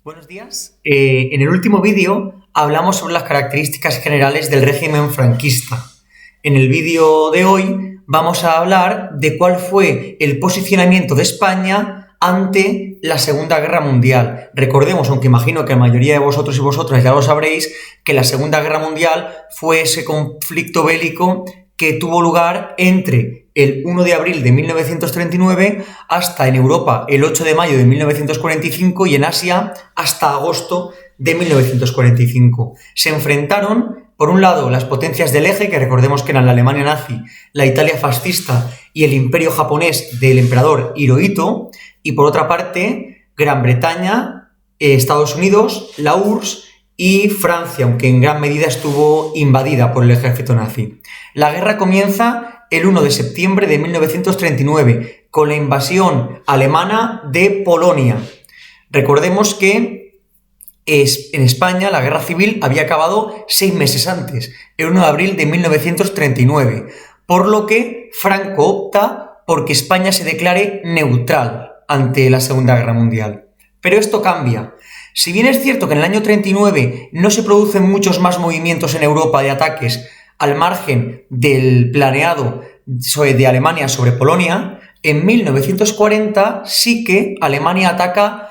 Buenos días. En el último vídeo hablamos sobre las características generales del régimen franquista. En el vídeo de hoy vamos a hablar de cuál fue el posicionamiento de España ante la Segunda Guerra Mundial. Recordemos, aunque imagino que la mayoría de vosotros y vosotras ya lo sabréis, que la Segunda Guerra Mundial fue ese conflicto bélico que tuvo lugar entre el 1 de abril de 1939 hasta en Europa el 8 de mayo de 1945 y en Asia hasta agosto de 1945. Se enfrentaron, por un lado, las potencias del eje, que recordemos que eran la Alemania nazi, la Italia fascista y el imperio japonés del emperador Hirohito, y por otra parte, Gran Bretaña, Estados Unidos, la URSS y Francia, aunque en gran medida estuvo invadida por el ejército nazi. La guerra comienza el 1 de septiembre de 1939 con la invasión alemana de Polonia. Recordemos que en España la guerra civil había acabado 6 meses antes, el 1 de abril de 1939, por lo que Franco opta por que España se declare neutral ante la Segunda Guerra Mundial. Pero esto cambia. Si bien es cierto que en el año 39 no se producen muchos más movimientos en Europa de ataques al margen del planeado de Alemania sobre Polonia, en 1940 sí que Alemania ataca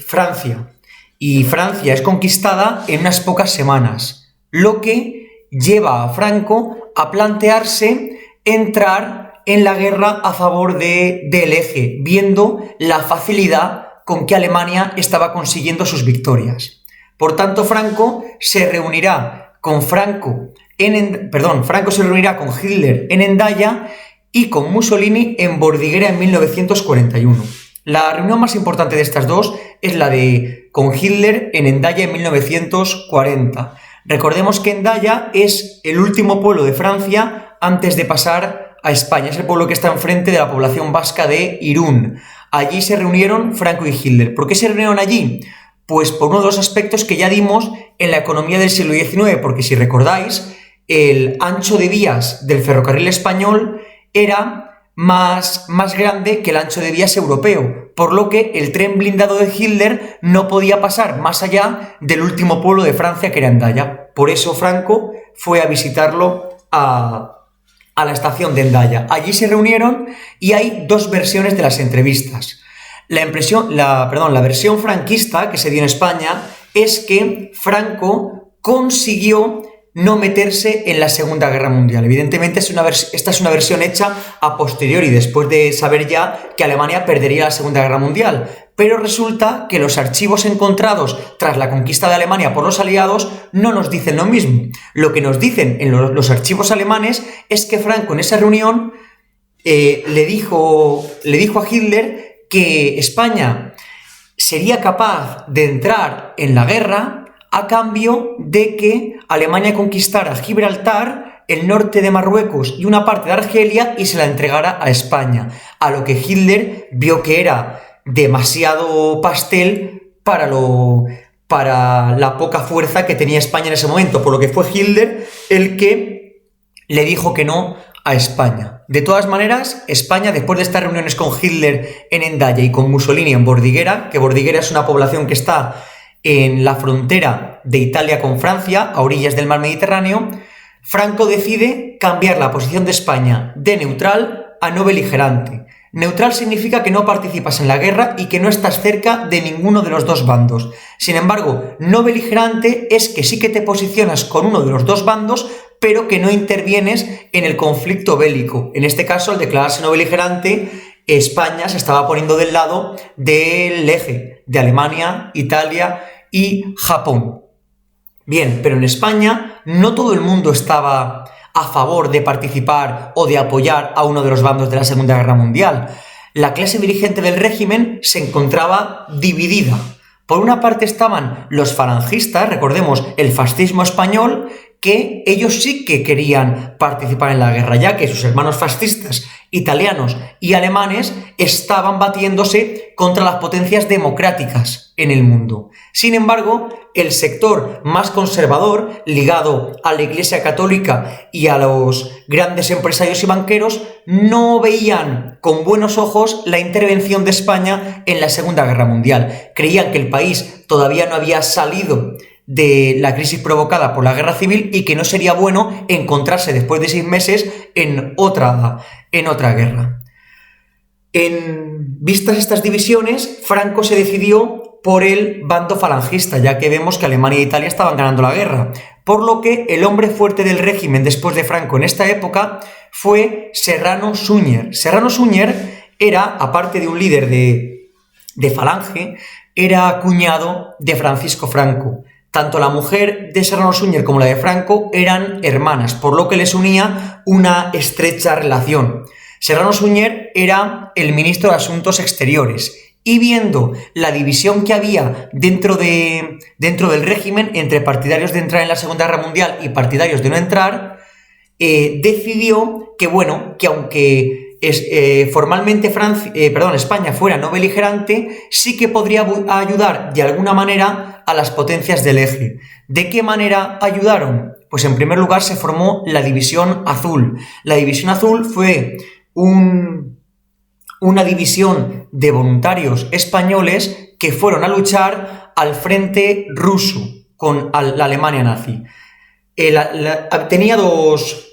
Francia, y Francia es conquistada en unas pocas semanas, lo que lleva a Franco a plantearse entrar en la guerra a favor del eje, viendo la facilidad con que Alemania estaba consiguiendo sus victorias. Por tanto, Franco se reunirá con Hitler en Hendaya y con Mussolini en Bordighera en 1941. La reunión más importante de estas dos es la de con Hitler en Hendaya en 1940. Recordemos que Hendaya es el último pueblo de Francia antes de pasar a España. Es el pueblo que está enfrente de la población vasca de Irún. Allí se reunieron Franco y Hitler. ¿Por qué se reunieron allí? Pues por uno de los aspectos que ya dimos en la economía del siglo XIX, porque si recordáis, el ancho de vías del ferrocarril español era más grande que el ancho de vías europeo, por lo que el tren blindado de Hitler no podía pasar más allá del último pueblo de Francia, que era Hendaya. Por eso Franco fue a visitarlo a la estación de Hendaya. Allí se reunieron y hay dos versiones de las entrevistas. La versión franquista que se dio en España es que Franco consiguió no meterse en la Segunda Guerra Mundial. Evidentemente, esta es una versión hecha a posteriori, después de saber ya que Alemania perdería la Segunda Guerra Mundial. Pero resulta que los archivos encontrados tras la conquista de Alemania por los aliados no nos dicen lo mismo. Lo que nos dicen en los archivos alemanes es que Franco en esa reunión le dijo a Hitler que España sería capaz de entrar en la guerra a cambio de que Alemania conquistara Gibraltar, el norte de Marruecos y una parte de Argelia y se la entregara a España. A lo que Hitler vio que era demasiado pastel para la poca fuerza que tenía España en ese momento, por lo que fue Hitler el que le dijo que no a España. De todas maneras, España, después de estas reuniones con Hitler en Hendaya y con Mussolini en Bordighera, que Bordighera es una población que está en la frontera de Italia con Francia, a orillas del mar Mediterráneo, Franco decide cambiar la posición de España de neutral a no beligerante. Neutral significa que no participas en la guerra y que no estás cerca de ninguno de los dos bandos. Sin embargo, no beligerante es que sí que te posicionas con uno de los dos bandos, pero que no intervienes en el conflicto bélico. En este caso, al declararse no beligerante, España se estaba poniendo del lado del eje de Alemania, Italia y Japón. Bien, pero en España no todo el mundo estaba a favor de participar o de apoyar a uno de los bandos de la Segunda Guerra Mundial. La clase dirigente del régimen se encontraba dividida. Por una parte estaban los falangistas, recordemos el fascismo español, que ellos sí que querían participar en la guerra, ya que sus hermanos fascistas italianos y alemanes estaban batiéndose contra las potencias democráticas en el mundo. Sin embargo, el sector más conservador, ligado a la Iglesia Católica y a los grandes empresarios y banqueros, no veían con buenos ojos la intervención de España en la Segunda Guerra Mundial. Creían que el país todavía no había salido de la crisis provocada por la guerra civil y que no sería bueno encontrarse después de 6 meses en otra guerra. En vistas estas divisiones, Franco se decidió por el bando falangista, ya que vemos que Alemania e Italia estaban ganando la guerra, por lo que el hombre fuerte del régimen después de Franco en esta época fue Serrano Suñer. Serrano Suñer era, aparte de un líder de Falange, era cuñado de Francisco Franco. Tanto la mujer de Serrano Suñer como la de Franco eran hermanas, por lo que les unía una estrecha relación. Serrano Suñer era el ministro de Asuntos Exteriores y viendo la división que había dentro del régimen entre partidarios de entrar en la Segunda Guerra Mundial y partidarios de no entrar, decidió que aunque formalmente España fuera no beligerante, sí que podría ayudar de alguna manera a las potencias del eje. ¿De qué manera ayudaron? Pues en primer lugar se formó la División Azul. La División Azul fue una división de voluntarios españoles que fueron a luchar al frente ruso con la Alemania nazi.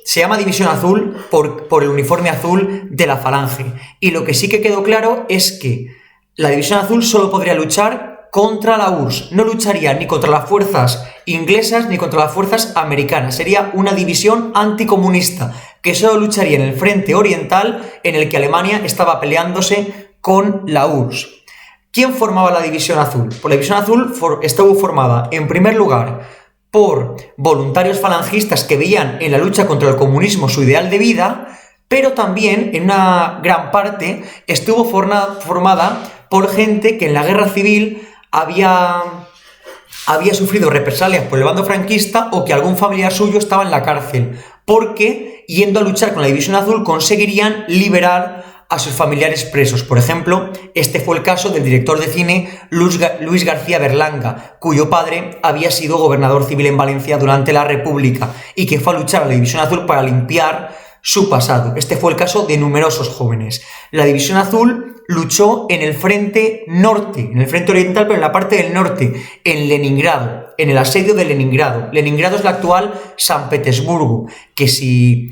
Se llama División Azul por el uniforme azul de la Falange. Y lo que sí que quedó claro es que la División Azul solo podría luchar contra la URSS. No lucharía ni contra las fuerzas inglesas ni contra las fuerzas americanas. Sería una división anticomunista que solo lucharía en el frente oriental en el que Alemania estaba peleándose con la URSS. ¿Quién formaba la División Azul? Pues la División Azul estuvo formada, en primer lugar, por voluntarios falangistas que veían en la lucha contra el comunismo su ideal de vida, pero también, en una gran parte, estuvo formada por gente que en la guerra civil había sufrido represalias por el bando franquista o que algún familiar suyo estaba en la cárcel, porque yendo a luchar con la División Azul conseguirían liberar a sus familiares presos. Por ejemplo, este fue el caso del director de cine Luis García Berlanga, cuyo padre había sido gobernador civil en Valencia durante la República y que fue a luchar a la División Azul para limpiar su pasado. Este fue el caso de numerosos jóvenes. La División Azul luchó en el frente norte, en el frente oriental, pero en la parte del norte, en Leningrado, en el asedio de Leningrado. Leningrado es la actual San Petersburgo, que si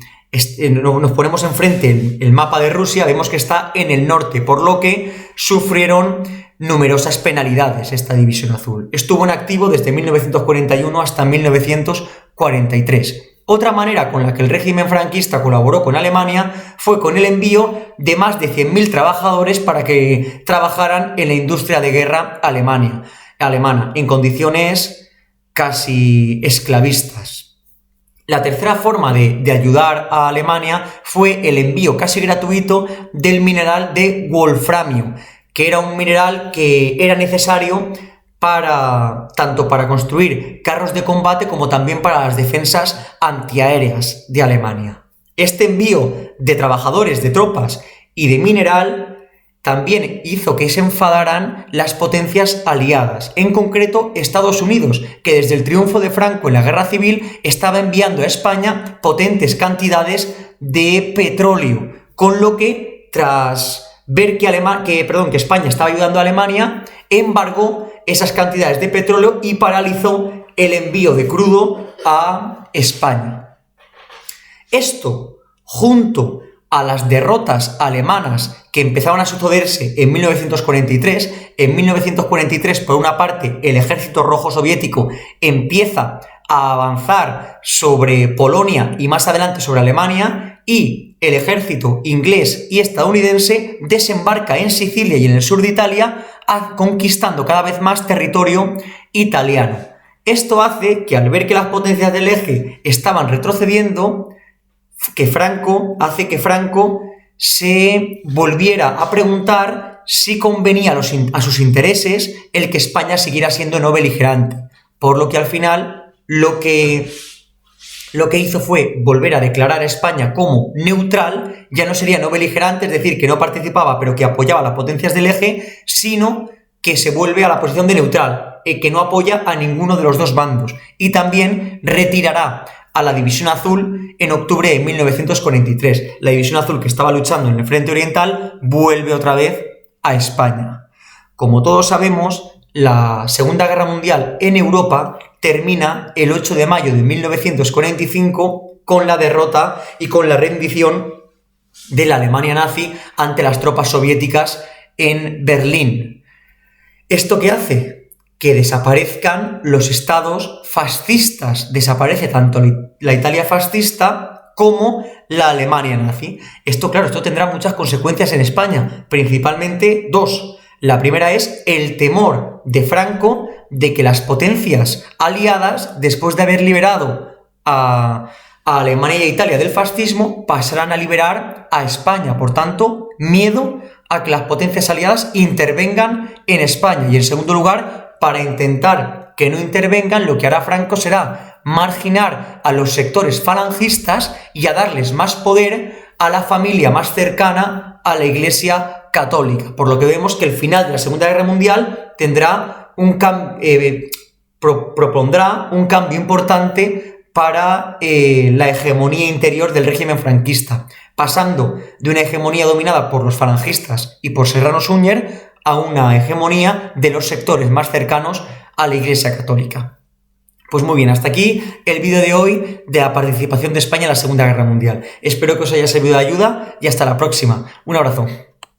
nos ponemos enfrente el mapa de Rusia, vemos que está en el norte, por lo que sufrieron numerosas penalidades esta División Azul. Estuvo en activo desde 1941 hasta 1943. Otra manera con la que el régimen franquista colaboró con Alemania fue con el envío de más de 100.000 trabajadores para que trabajaran en la industria de guerra alemana, en condiciones casi esclavistas. La tercera forma de ayudar a Alemania fue el envío casi gratuito del mineral de wolframio, que era un mineral que era necesario tanto para construir carros de combate como también para las defensas antiaéreas de Alemania. Este envío de trabajadores, de tropas y de mineral también hizo que se enfadaran las potencias aliadas, en concreto Estados Unidos, que desde el triunfo de Franco en la Guerra Civil estaba enviando a España potentes cantidades de petróleo, con lo que tras ver que España estaba ayudando a Alemania, embargó esas cantidades de petróleo y paralizó el envío de crudo a España. Esto, junto a las derrotas alemanas que empezaron a sucederse en 1943, por una parte, el Ejército Rojo Soviético empieza a avanzar sobre Polonia y más adelante sobre Alemania, y el ejército inglés y estadounidense desembarca en Sicilia y en el sur de Italia, conquistando cada vez más territorio italiano. Esto hace que, al ver que las potencias del eje estaban retrocediendo, Franco se volviera a preguntar si convenía a sus intereses el que España siguiera siendo no beligerante. Por lo que al final lo que lo que hizo fue volver a declarar a España como neutral. Ya no sería no beligerante, es decir, que no participaba pero que apoyaba a las potencias del eje, sino que se vuelve a la posición de neutral, que no apoya a ninguno de los dos bandos. Y también retirará a la División Azul en octubre de 1943. La División Azul, que estaba luchando en el Frente Oriental, vuelve otra vez a España. Como todos sabemos, la Segunda Guerra Mundial en Europa termina el 8 de mayo de 1945 con la derrota y con la rendición de la Alemania nazi ante las tropas soviéticas en Berlín. ¿Esto qué hace? Que desaparezcan los estados fascistas. Desaparece tanto la Italia fascista como la Alemania nazi. Esto tendrá muchas consecuencias en España, principalmente dos. La primera es el temor de Franco de que las potencias aliadas, después de haber liberado a Alemania y a Italia del fascismo, pasarán a liberar a España. Por tanto, miedo a que las potencias aliadas intervengan en España. Y en segundo lugar, para intentar que no intervengan, lo que hará Franco será marginar a los sectores falangistas y a darles más poder a la familia más cercana a la Iglesia católica. Por lo que vemos que el final de la Segunda Guerra Mundial propondrá un cambio importante para la hegemonía interior del régimen franquista, pasando de una hegemonía dominada por los falangistas y por Serrano Suñer a una hegemonía de los sectores más cercanos a la Iglesia católica. Pues muy bien, hasta aquí el vídeo de hoy de la participación de España en la Segunda Guerra Mundial. Espero que os haya servido de ayuda y hasta la próxima. Un abrazo.